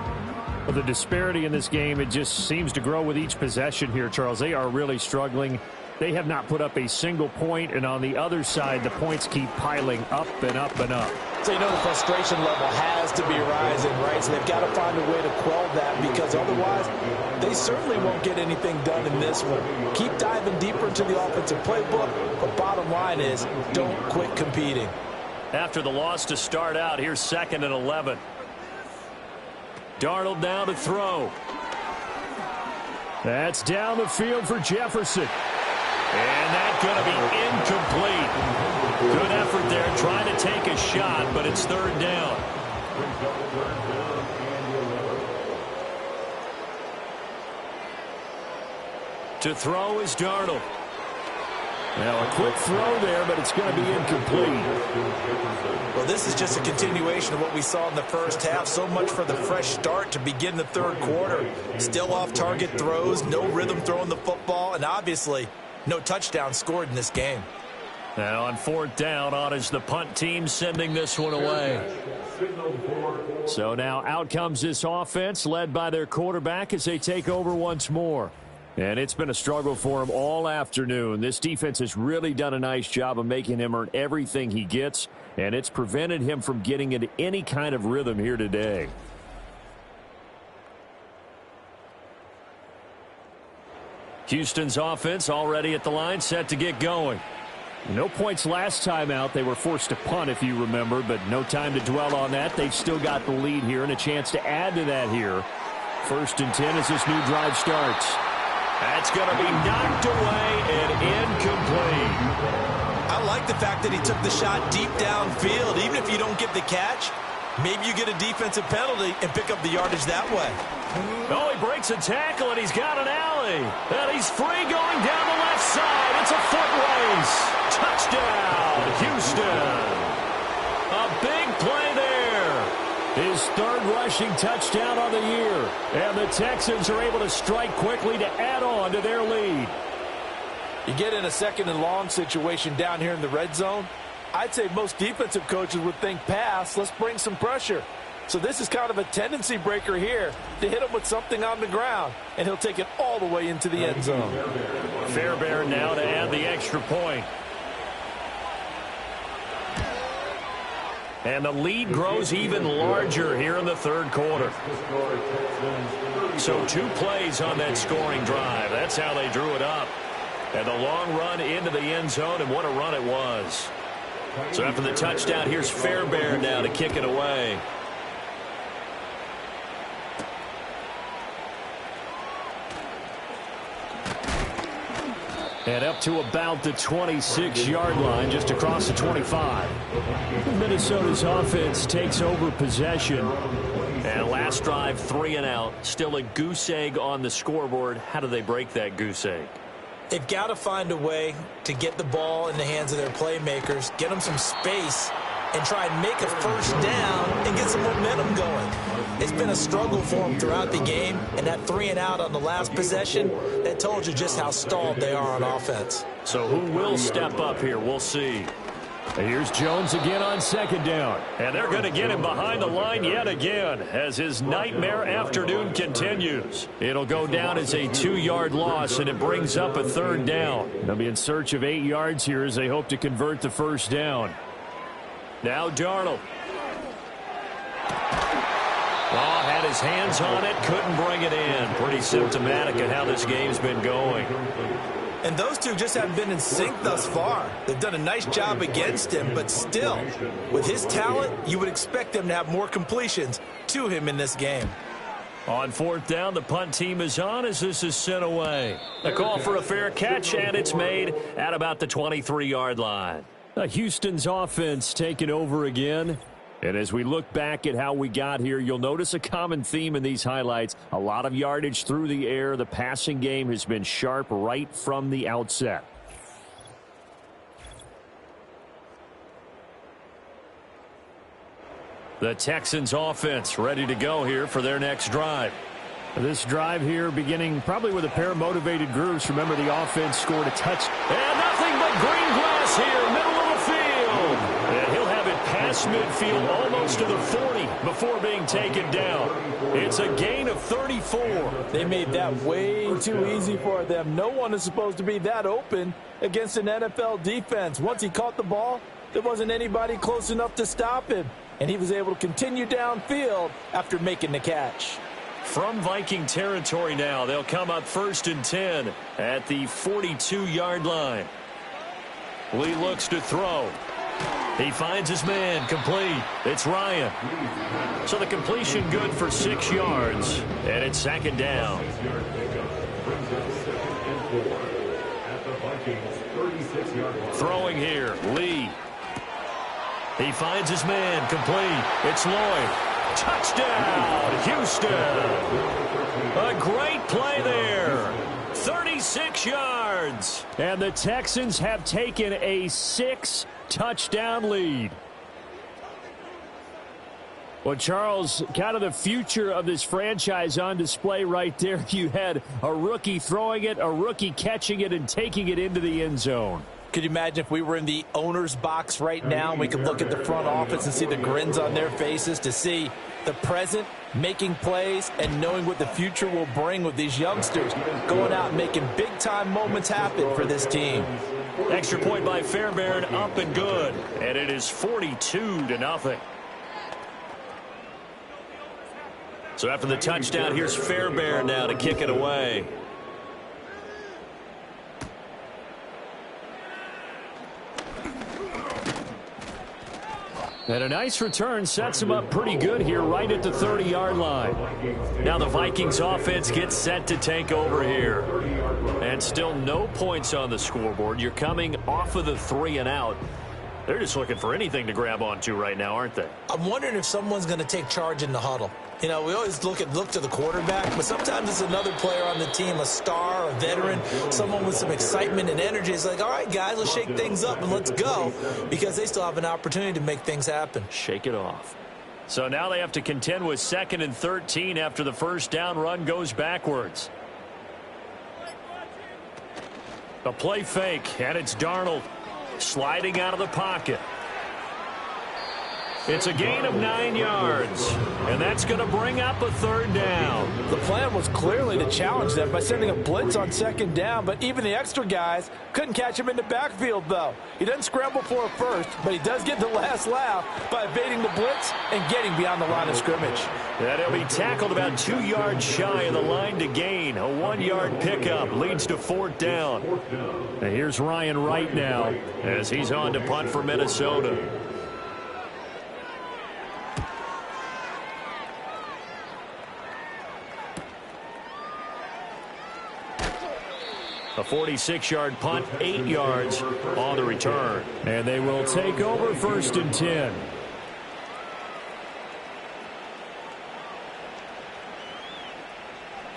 Well, the disparity in this game, it just seems to grow with each possession here, Charles. They are really struggling. They have not put up a single point, and on the other side, the points keep piling up and up and up. So you know the frustration level has to be rising, right? So they've got to find a way to quell that, because otherwise they certainly won't get anything done in this one. Keep diving deeper into the offensive playbook, but bottom line is don't quit competing. After the loss to start out, here's 2nd and 11. Darnold now to throw. That's down the field for Jefferson. And that's going to be incomplete. Good effort there trying to take a shot, but it's 3rd down. To throw is Darnold. Now a quick throw there, but it's going to be incomplete. Well, this is just a continuation of what we saw in the first half. So much for the fresh start to begin the 3rd quarter. Still off-target throws, no rhythm throwing the football, and obviously no touchdown scored in this game. Now on 4th down, on is the punt team sending this one away. So now out comes this offense, led by their quarterback as they take over once more. And it's been a struggle for him all afternoon. This defense has really done a nice job of making him earn everything he gets, and it's prevented him from getting into any kind of rhythm here today. Houston's offense already at the line, set to get going. No points last time out. They were forced to punt, if you remember, but no time to dwell on that. They've still got the lead here and a chance to add to that here. 1st and 10 as this new drive starts. That's going to be knocked away and incomplete. I like the fact that he took the shot deep downfield. Even if you don't get the catch, maybe you get a defensive penalty and pick up the yardage that way. Oh, he breaks a tackle, and he's got an alley. And he's free going down the left side. It's a foot race. Touchdown, Houston. A big play there. His 3rd rushing touchdown on the year. And the Texans are able to strike quickly to add on to their lead. You get in a 2nd and long situation down here in the red zone, I'd say most defensive coaches would think pass, let's bring some pressure. So this is kind of a tendency breaker here to hit him with something on the ground, and he'll take it all the way into the end zone. Fairbairn now to add the extra point. And the lead grows even larger here in the 3rd quarter. So 2 plays on that scoring drive. That's how they drew it up. And a long run into the end zone, and what a run it was. So after the touchdown, here's Fairbairn now to kick it away. And up to about the 26-yard line, just across the 25. Minnesota's offense takes over possession. And last drive, 3 and out. Still a goose egg on the scoreboard. How do they break that goose egg? They've got to find a way to get the ball in the hands of their playmakers, get them some space, and try and make a 1st down and get some momentum going. It's been a struggle for them throughout the game, and that 3 and out on the last possession, that told you just how stalled they are on offense. So who will step up here? We'll see. And here's Jones again on 2nd down. And they're going to get him behind the line yet again as his nightmare afternoon continues. It'll go down as a 2-yard loss, and it brings up a 3rd down. They'll be in search of 8 yards here as they hope to convert the 1st down. Now Darnold. Oh, had his hands on it, couldn't bring it in. Pretty symptomatic of how this game's been going. And those two just haven't been in sync thus far. They've done a nice job against him, but still, with his talent, you would expect them to have more completions to him in this game. On 4th down, the punt team is on as this is sent away. A call for a fair catch, and it's made at about the 23-yard line. Houston's offense taking over again. And as we look back at how we got here, you'll notice a common theme in these highlights. A lot of yardage through the air. The passing game has been sharp right from the outset. The Texans offense ready to go here for their next drive. This drive here beginning probably with a pair of motivated groups. Remember, the offense scored a touch. And nothing but green grass here, middle of the field. And he'll have it past midfield, almost to the 40 before being taken down. It's a gain of 34. They made that way too easy for them. No one is supposed to be that open against an NFL defense. Once he caught the ball, there wasn't anybody close enough to stop him, and he was able to continue downfield after making the catch. From Viking territory now, they'll come up 1st and 10 at the 42-yard line. Lee looks to throw. He finds his man, complete. It's Ryan. So the completion good for 6 yards, and it's 2nd down. Throwing here, Lee. He finds his man, complete. It's Lloyd. Touchdown, Houston. A great play there. 36 yards. And the Texans have taken a 6-touchdown lead. Well, Charles, kind of the future of this franchise on display right there. You had a rookie throwing it, a rookie catching it, and taking it into the end zone. Could you imagine if we were in the owner's box right now and we could look at the front office and see the grins on their faces, to see the present making plays and knowing what the future will bring with these youngsters going out and making big-time moments happen for this team. Extra point by Fairbairn, up and good. And it is 42-0. So after the touchdown, here's Fairbairn now to kick it away. And a nice return sets him up pretty good here right at the 30-yard line. Now the Vikings offense gets set to take over here. And still no points on the scoreboard. You're coming off of the 3 and out. They're just looking for anything to grab onto right now, aren't they? I'm wondering if someone's going to take charge in the huddle. You know, we always look to the quarterback, but sometimes it's another player on the team, a star, a veteran, someone with some excitement and energy. It's like, all right, guys, let's shake things up and let's go, because they still have an opportunity to make things happen. Shake it off. So now they have to contend with 2nd and 13 after the first down run goes backwards. A play fake, and it's Darnold sliding out of the pocket. It's a gain of 9 yards, and that's going to bring up a 3rd down. The plan was clearly to challenge them by sending a blitz on 2nd down, but even the extra guys couldn't catch him in the backfield, though. He doesn't scramble for a first, but he does get the last laugh by evading the blitz and getting beyond the line of scrimmage. And he'll be tackled about 2 yards shy of the line to gain. A 1-yard pickup leads to 4th down. And here's Ryan Wright now as he's on to punt for Minnesota. A 46-yard punt, 8 yards on the return. And they will take over 1st and 10.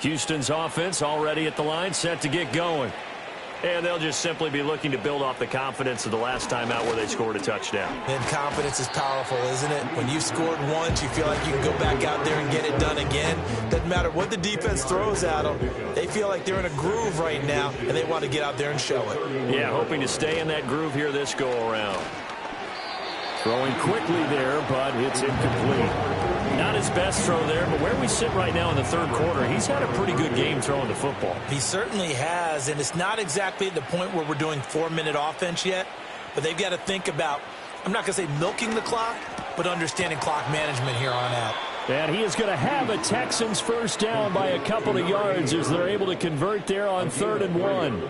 Houston's offense already at the line, set to get going. And they'll just simply be looking to build off the confidence of the last time out where they scored a touchdown. And confidence is powerful, isn't it? When you've scored once, you feel like you can go back out there and get it done again. Doesn't matter what the defense throws at them. They feel like they're in a groove right now, and they want to get out there and show it. Yeah, hoping to stay in that groove here this go-around. Throwing quickly there, but it's incomplete. Not his best throw there, but where we sit right now in the 3rd quarter, he's had a pretty good game throwing the football. He certainly has, and it's not exactly at the point where we're doing 4-minute offense yet, but they've got to think about, I'm not going to say milking the clock, but understanding clock management here on out. And he is going to have a Texans 1st down by a couple of yards as they're able to convert there on 3rd and 1.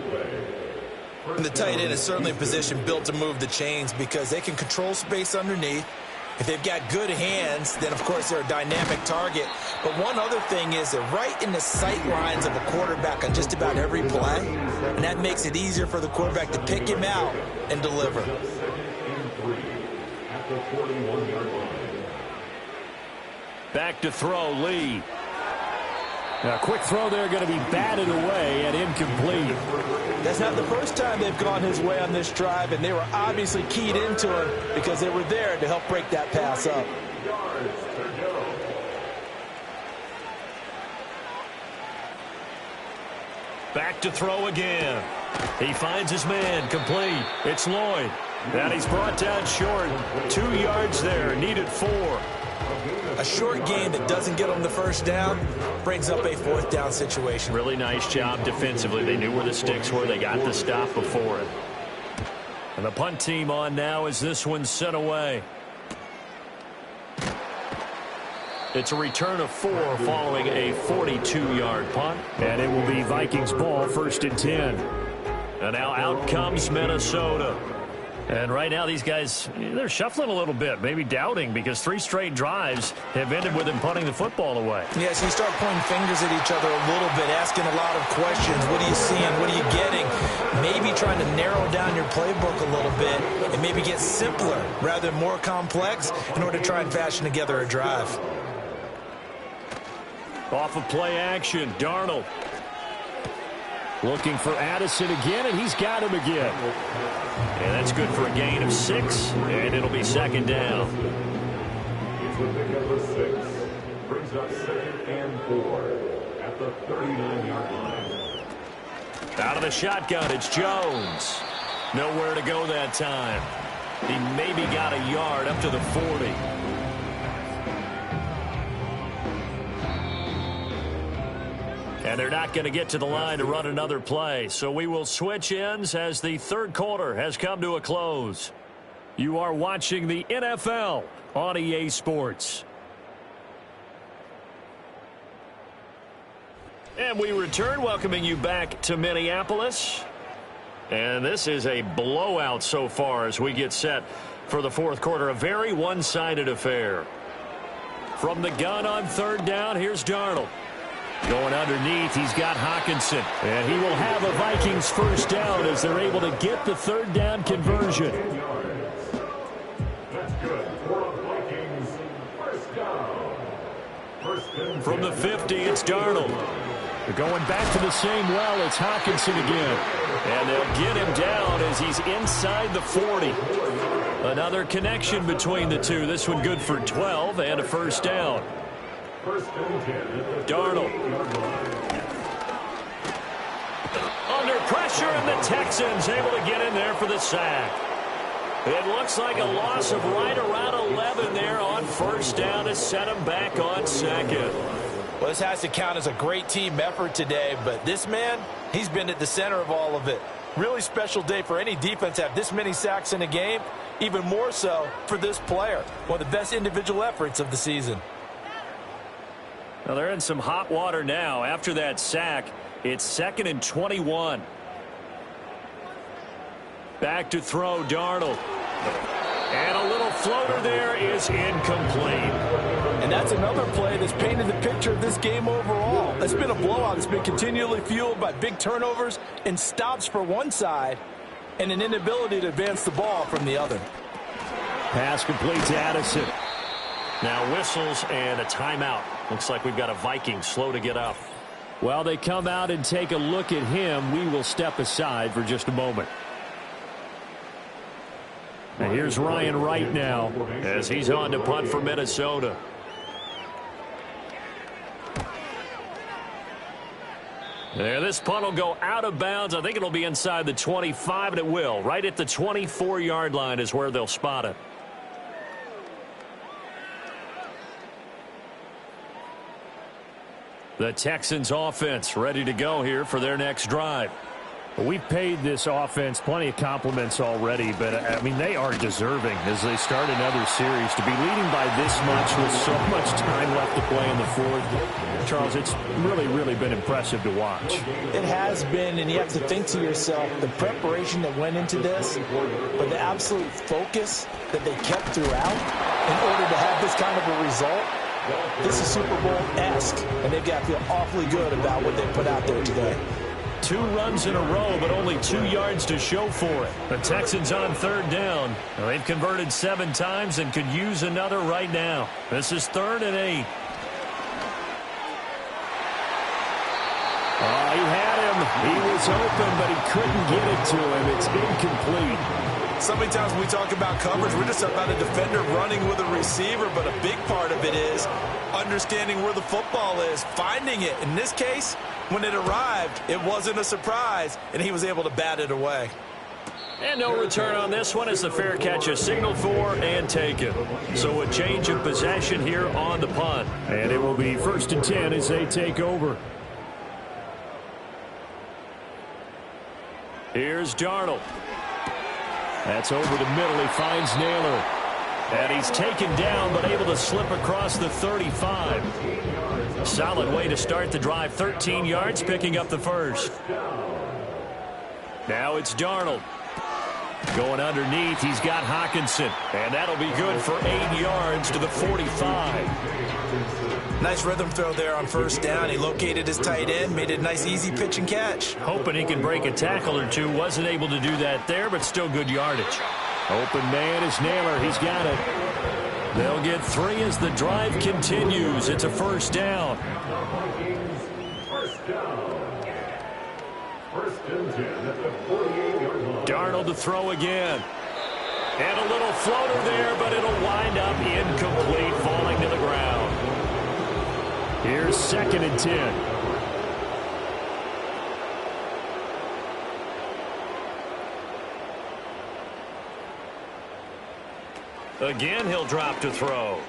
And the tight end is certainly a position built to move the chains because they can control space underneath. If they've got good hands, then, of course, they're a dynamic target. But one other thing is they're right in the sight lines of a quarterback on just about every play, and that makes it easier for the quarterback to pick him out and deliver. Back to throw, Lee. A quick throw there going to be batted away and incomplete. That's not the first time they've gone his way on this drive, and they were obviously keyed into him because they were there to help break that pass up. Back to throw again. He finds his man, complete. It's Lloyd. And he's brought down short. 2 yards there, needed 4. A short gain that doesn't get them the first down brings up a 4th down situation. Really nice job defensively. They knew where the sticks were. They got the stop before it. And the punt team on now as this one's sent away. It's a return of 4 following a 42-yard punt. And it will be Vikings ball, 1st and 10. And now out comes Minnesota. And right now these guys, they're shuffling a little bit, maybe doubting, because 3 straight drives have ended with them punting the football away. Yeah, so you start pointing fingers at each other a little bit, asking a lot of questions. What are you seeing? What are you getting? Maybe trying to narrow down your playbook a little bit and maybe get simpler rather than more complex in order to try and fashion together a drive. Off of play action, Darnold. Looking for Addison again, and he's got him again. And that's good for a gain of 6, and it'll be 2nd down. It's with pick number 6. Brings up 2nd and 4 at the 39-yard line. Out of the shotgun, it's Jones. Nowhere to go that time. He maybe got a yard up to the 40. And they're not going to get to the line to run another play. So we will switch ends as the 3rd quarter has come to a close. You are watching the NFL on EA Sports. And we return, welcoming you back to Minneapolis. And this is a blowout so far as we get set for the 4th quarter. A very one-sided affair. From the gun on 3rd down, here's Darnold. Going underneath, he's got Hockenson. And he will have a Vikings 1st down as they're able to get the 3rd down conversion. That's good for the Vikings. 1st down. 1st and From the 50, it's Darnold. They're going back to the same well. It's Hockenson again. And they'll get him down as he's inside the 40. Another connection between the two. This one good for 12 and a 1st down. 1st and 10. Darnold. Under pressure, and the Texans able to get in there for the sack. It looks like a loss of right around 11 there on 1st down to set him back on 2nd. Well, this has to count as a great team effort today, but this man, he's been at the center of all of it. Really special day for any defense to have this many sacks in a game, even more so for this player. One of the best individual efforts of the season. Well, they're in some hot water now. After that sack, it's 2nd and 21. Back to throw, Darnold. And a little floater there is incomplete. And that's another play that's painted the picture of this game overall. It's been a blowout. It's been continually fueled by big turnovers and stops for one side and an inability to advance the ball from the other. Pass complete to Addison. Now whistles and a timeout. Looks like we've got a Viking slow to get up. While they come out and take a look at him, we will step aside for just a moment. And here's Ryan Wright now as he's on to punt for Minnesota. There, this punt will go out of bounds. I think it'll be inside the 25, and it will. Right at the 24-yard line is where they'll spot it. The Texans offense ready to go here for their next drive. We've paid this offense plenty of compliments already, but, I mean, they are deserving as they start another series. To be leading by this much with so much time left to play in the 4th, Charles, it's really been impressive to watch. It has been, and you have to think to yourself, the preparation that went into this, but the absolute focus that they kept throughout in order to have this kind of a result. This is Super Bowl-esque, and they've got to feel awfully good about what they put out there today. 2 runs in a row, but only 2 yards to show for it. The Texans on 3rd down. They've converted 7 times and could use another right now. This is 3rd and 8. Oh, he had him. He was open, but he couldn't get it to him. It's incomplete. So many times when we talk about coverage, we're just about a defender running with a receiver, but a big part of it is understanding where the football is, finding it. In this case, when it arrived, it wasn't a surprise, and he was able to bat it away. And no return on this one as the fair catch is signaled for and taken. So a change of possession here on the punt. And it will be 1st and 10 as they take over. Here's Darnold. That's over the middle. He finds Naylor. And he's taken down but able to slip across the 35. Solid way to start the drive. 13 yards, picking up the first. Now it's Darnold. Going underneath, he's got Hockenson. And that'll be good for 8 yards to the 45. Nice rhythm throw there on 1st down. He located his tight end, made it a nice easy pitch and catch. Hoping he can break a tackle or two. Wasn't able to do that there, but still good yardage. Open man is Naylor. He's got it. They'll get 3 as the drive continues. It's a 1st down. First down. 1st and 10 at the 48-yard line. Darnold to throw again. And a little floater there, but it'll wind up incomplete, falling to the ground. Here's 2nd and 10. Again, he'll drop to throw.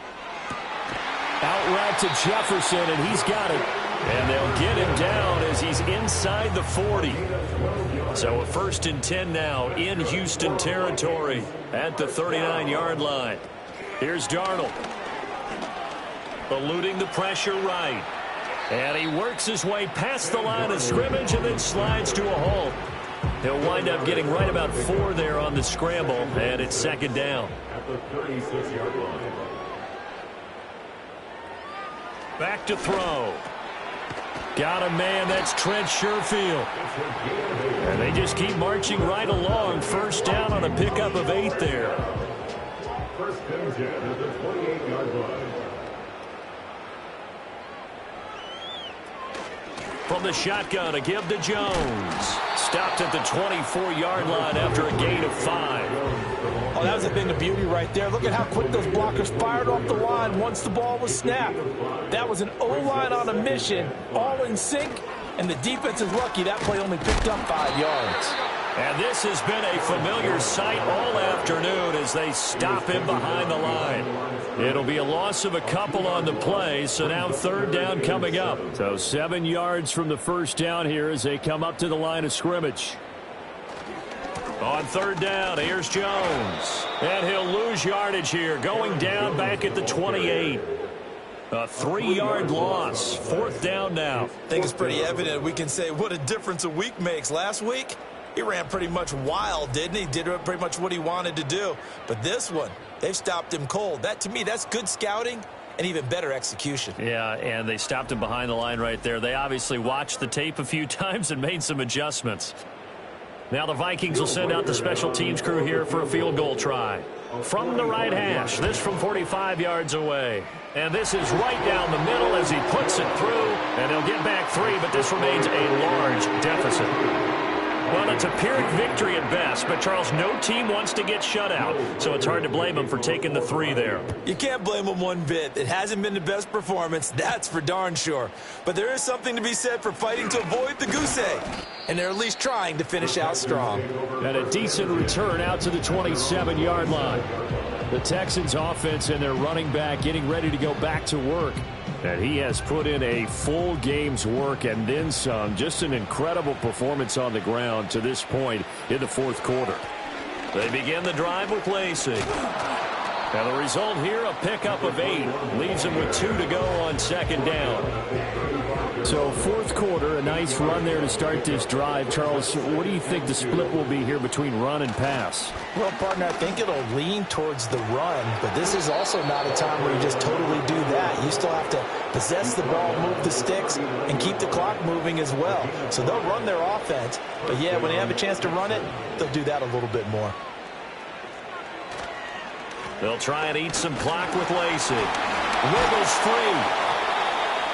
Out route to Jefferson, and he's got it. And they'll get him down as he's inside the 40. So a 1st and 10 now in Houston territory at the 39-yard line. Here's Darnold. Eluding the pressure right. And he works his way past the line of scrimmage and then slides to a halt. He'll wind up getting right about 4 there on the scramble, and it's 2nd down. At the 36-yard line. Back to throw. Got a man, that's Trent Sherfield. And they just keep marching right along. 1st down on a pickup of 8 there. 1st and 10 at the 28-yard line. From the shotgun, a give to Jones. Stopped at the 24-yard line after a gain of 5. Oh, that was a thing of beauty right there. Look at how quick those blockers fired off the line once the ball was snapped. That was an O-line on a mission, all in sync, and the defense is lucky that play only picked up 5 yards. And this has been a familiar sight all afternoon as they stop him behind the line. It'll be a loss of a couple on the play, so now 3rd down coming up. So 7 yards from the 1st down here as they come up to the line of scrimmage. On 3rd down, here's Jones. And he'll lose yardage here, going down back at the 28. A 3-yard loss. 4th down now. I think it's pretty evident. We can say what a difference a week makes. Last week, he ran pretty much wild, didn't he? Did pretty much what he wanted to do. But this one, they've stopped him cold. That, to me, that's good scouting and even better execution. Yeah, and they stopped him behind the line right there. They obviously watched the tape a few times and made some adjustments. Now the Vikings will send out the special teams crew here for a field goal try. From the right hash, this from 45 yards away. And this is right down the middle as he puts it through. And they'll get back 3, but this remains a large deficit. Well, it's a Pyrrhic victory at best, but, Charles, no team wants to get shut out, so it's hard to blame them for taking the 3 there. You can't blame them one bit. It hasn't been the best performance, that's for darn sure. But there is something to be said for fighting to avoid the goose egg, and they're at least trying to finish out strong. And a decent return out to the 27-yard line. The Texans offense and their running back getting ready to go back to work. And he has put in a full game's work and then some. Just an incredible performance on the ground to this point in the 4th quarter. They begin the drive with Lacey. And the result here, a pickup of 8. Leaves him with 2 to go on 2nd down. So 4th quarter, a nice run there to start this drive. Charles, what do you think the split will be here between run and pass? Well, partner, I think it'll lean towards the run, but this is also not a time where you just totally do that. You still have to possess the ball, move the sticks, and keep the clock moving as well. So they'll run their offense, but yeah, when they have a chance to run it, they'll do that a little bit more. They'll try and eat some clock with Lacey. Wiggles free.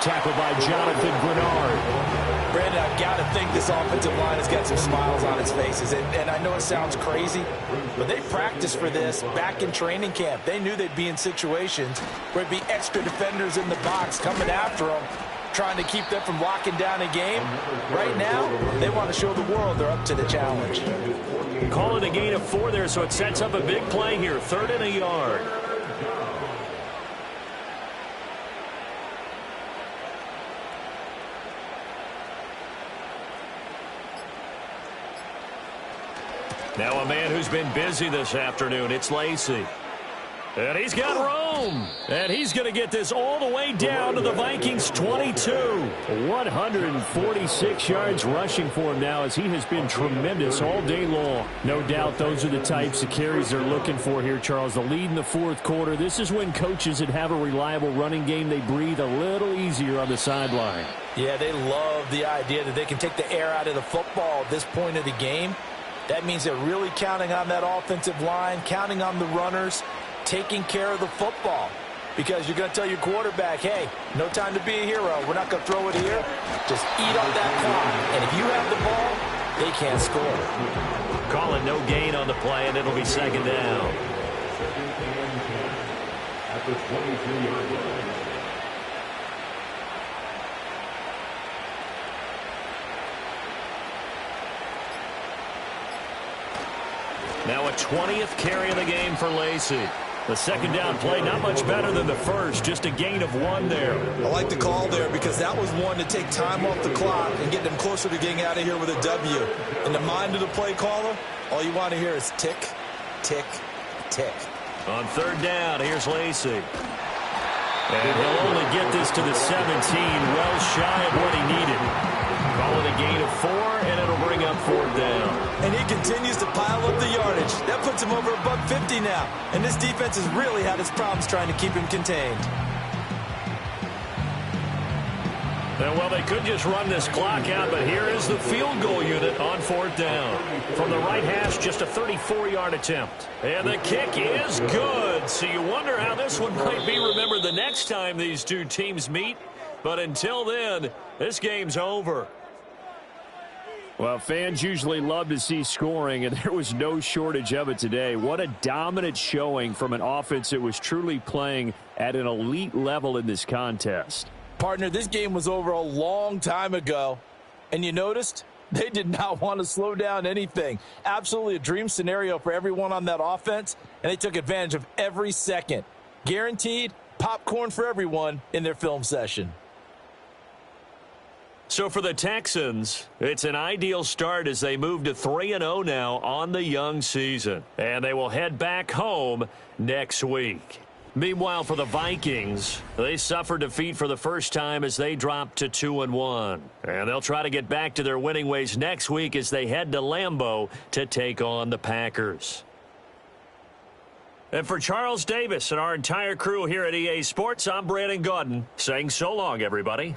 Tackled by Jonathan Grenard. Brandon, I've got to think this offensive line has got some smiles on its faces. And I know it sounds crazy, but they practiced for this back in training camp. They knew they'd be in situations where it'd be extra defenders in the box coming after them, trying to keep them from locking down a game. Right now, they want to show the world they're up to the challenge. Call it a gain of 4 there, so it sets up a big play here. 3rd and a yard. Now a man who's been busy this afternoon, it's Lacy. And he's got room. And he's going to get this all the way down to the Vikings 22. 146 yards rushing for him now, as he has been tremendous all day long. No doubt those are the types of carries they're looking for here, Charles. The lead in the 4th quarter. This is when coaches that have a reliable running game, they breathe a little easier on the sideline. Yeah, they love the idea that they can take the air out of the football at this point of the game. That means they're really counting on that offensive line, counting on the runners, taking care of the football. Because you're going to tell your quarterback, hey, no time to be a hero. We're not going to throw it here. Just eat up that clock. And if you have the ball, they can't score. Call it no gain on the play, and it'll be 2nd down. At the 22-yard line. Now a 20th carry of the game for Lacy. The 2nd down play, not much better than the first, just a gain of 1 there. I like the call there because that was one to take time off the clock and get them closer to getting out of here with a W. In the mind of the play caller, all you want to hear is tick, tick, tick. On 3rd down, here's Lacy. And he'll only get this to the 17, well shy of what he needed. Call it a gain of 4, and it'll bring up 4th down. And he continues to pile up the yardage. That puts him over $150 now. And this defense has really had its problems trying to keep him contained. And, well, they could just run this clock out, but here is the field goal unit on 4th down. From the right hash, just a 34-yard attempt. And the kick is good. So you wonder how this one might be remembered the next time these two teams meet. But until then, this game's over. Well, fans usually love to see scoring, and there was no shortage of it today. What a dominant showing from an offense that was truly playing at an elite level in this contest. Partner, this game was over a long time ago, and you noticed they did not want to slow down anything. Absolutely a dream scenario for everyone on that offense, and they took advantage of every second. Guaranteed popcorn for everyone in their film session. So for the Texans, it's an ideal start as they move to 3-0 now on the young season. And they will head back home next week. Meanwhile, for the Vikings, they suffered defeat for the first time as they dropped to 2-1. And they'll try to get back to their winning ways next week as they head to Lambeau to take on the Packers. And for Charles Davis and our entire crew here at EA Sports, I'm Brandon Gaudin saying so long, everybody.